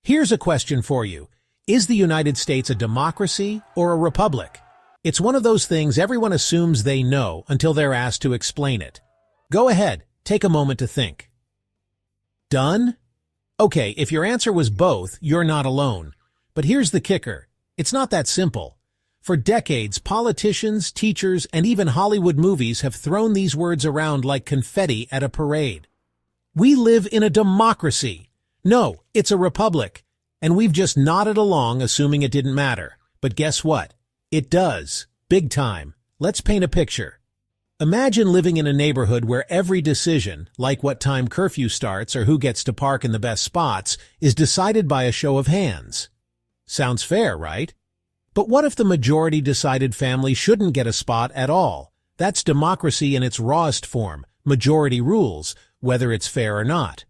Here's a question for you. Is the United States a democracy or a republic? It's one of those things everyone assumes they know until they're asked to explain it. Go ahead, take a moment to think. Done? Okay, if your answer was both, you're not alone. But here's the kicker. It's not that simple. For decades, politicians, teachers, and even Hollywood movies have thrown these words around like confetti at a parade. We live in a democracy. No, it's a republic. And we've just nodded along assuming it didn't matter. But guess what? It does. Big time. Let's paint a picture. Imagine living in a neighborhood where every decision, like what time curfew starts or who gets to park in the best spots, is decided by a show of hands. Sounds fair, right? But what if the majority decided family shouldn't get a spot at all? That's democracy in its rawest form. Majority rules, whether it's fair or not.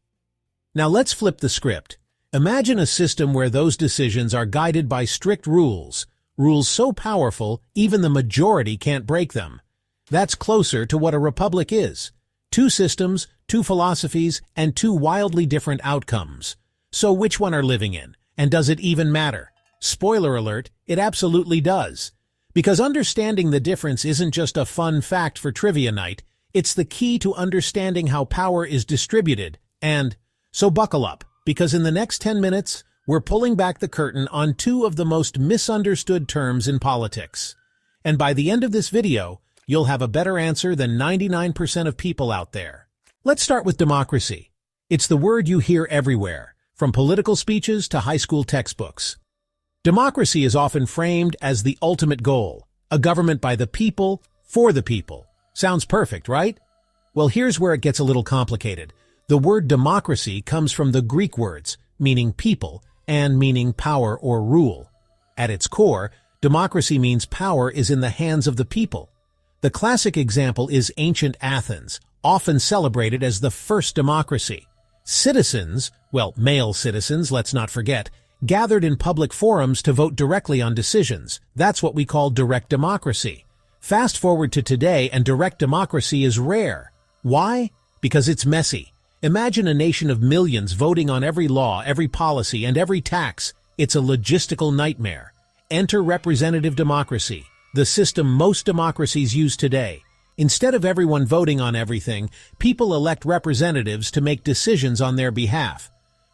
Now let's flip the script. Imagine a system where those decisions are guided by strict rules. Rules so powerful, even the majority can't break them. That's closer to what a republic is. Two systems, two philosophies, and two wildly different outcomes. So which one are living in? And does it even matter? Spoiler alert, it absolutely does. Because understanding the difference isn't just a fun fact for trivia night, it's the key to understanding how power is distributed. And so buckle up, because in the next 10 minutes, we're pulling back the curtain on two of the most misunderstood terms in politics. And by the end of this video, you'll have a better answer than 99% of people out there. Let's start with democracy. It's the word you hear everywhere, from political speeches to high school textbooks. Democracy is often framed as the ultimate goal, a government by the people, for the people. Sounds perfect, right? Well, here's where it gets a little complicated. The word democracy comes from the Greek words, meaning people, and meaning power or rule. At its core, democracy means power is in the hands of the people. The classic example is ancient Athens, often celebrated as the first democracy. Citizens, well, male citizens, let's not forget, gathered in public forums to vote directly on decisions. That's what we call direct democracy. Fast forward to today and direct democracy is rare. Why? Because it's messy. Imagine a nation of millions voting on every law, every policy, and every tax. It's a logistical nightmare. Enter representative democracy, the system most democracies use today. Instead of everyone voting on everything, people elect representatives to make decisions on their behalf.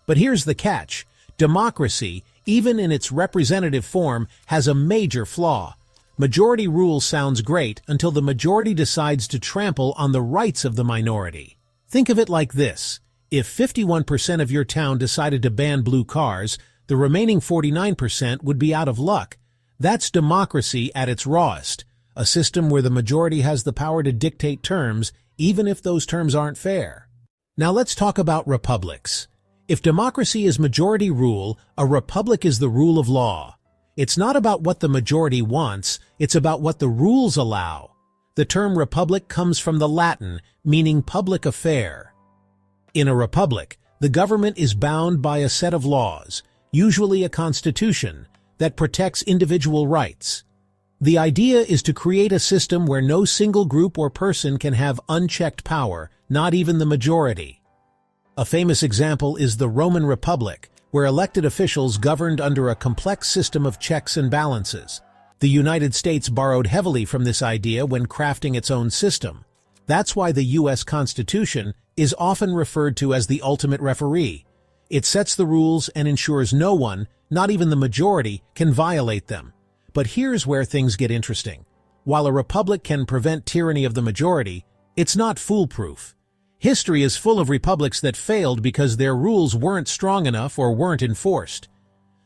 But here's the catch. Democracy, even in its representative form, has a major flaw. Majority rule sounds great until the majority decides to trample on the rights of the minority. Think of it like this. If 51% of your town decided to ban blue cars, the remaining 49% would be out of luck. That's democracy at its rawest, a system where the majority has the power to dictate terms, even if those terms aren't fair. Now let's talk about republics. If democracy is majority rule, a republic is the rule of law. It's not about what the majority wants, it's about what the rules allow. The term republic comes from the Latin, meaning public affair. In a republic, the government is bound by a set of laws, usually a constitution, that protects individual rights. The idea is to create a system where no single group or person can have unchecked power, not even the majority. A famous example is the Roman Republic, where elected officials governed under a complex system of checks and balances. The United States borrowed heavily from this idea when crafting its own system. That's why the U.S. Constitution is often referred to as the ultimate referee. It sets the rules and ensures no one, not even the majority, can violate them. But here's where things get interesting. While a republic can prevent tyranny of the majority, it's not foolproof. History is full of republics that failed because their rules weren't strong enough or weren't enforced.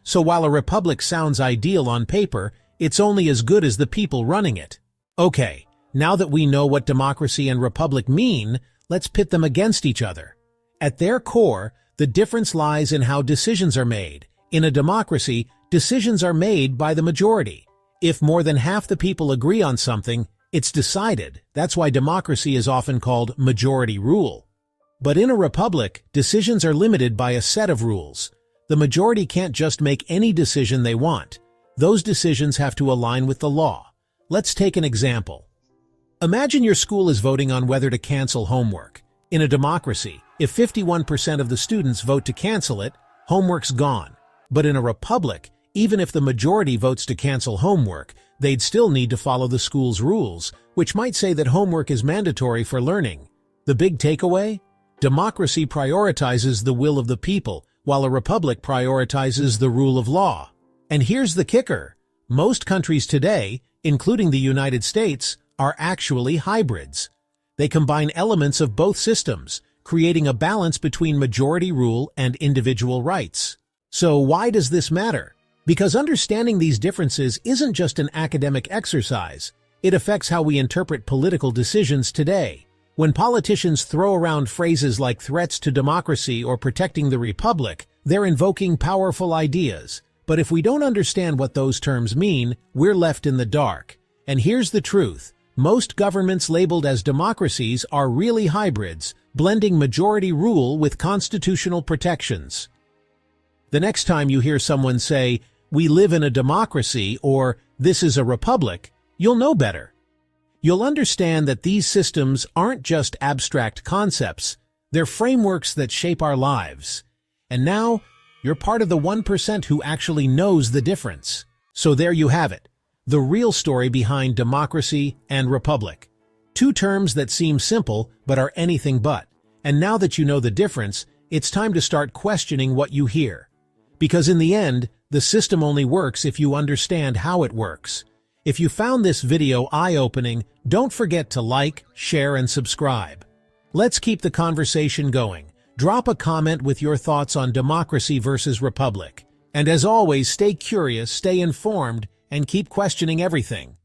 So while a republic sounds ideal on paper, it's only as good as the people running it. Okay, now that we know what democracy and republic mean, let's pit them against each other. At their core, the difference lies in how decisions are made. In a democracy, decisions are made by the majority. If more than half the people agree on something, it's decided. That's why democracy is often called majority rule. But in a republic, decisions are limited by a set of rules. The majority can't just make any decision they want. Those decisions have to align with the law. Let's take an example. Imagine your school is voting on whether to cancel homework. In a democracy, if 51% of the students vote to cancel it, homework's gone. But in a republic, even if the majority votes to cancel homework, they'd still need to follow the school's rules, which might say that homework is mandatory for learning. The big takeaway? Democracy prioritizes the will of the people, while a republic prioritizes the rule of law. And here's the kicker. Most countries today, including the United States, are actually hybrids. They combine elements of both systems, creating a balance between majority rule and individual rights. So why does this matter? Because understanding these differences isn't just an academic exercise. It affects how we interpret political decisions today. When politicians throw around phrases like threats to democracy or protecting the republic, they're invoking powerful ideas. But if we don't understand what those terms mean, we're left in the dark. And here's the truth. Most governments labeled as democracies are really hybrids, blending majority rule with constitutional protections. The next time you hear someone say, "We live in a democracy," or "This is a republic," you'll know better. You'll understand that these systems aren't just abstract concepts, they're frameworks that shape our lives. And now, you're part of the 1% who actually knows the difference. So there you have it, the real story behind democracy and republic. Two terms that seem simple but are anything but. And now that you know the difference, it's time to start questioning what you hear. Because in the end, the system only works if you understand how it works. If you found this video eye-opening, don't forget to like, share, and subscribe. Let's keep the conversation going. Drop a comment with your thoughts on democracy versus republic. And as always, stay curious, stay informed, and keep questioning everything.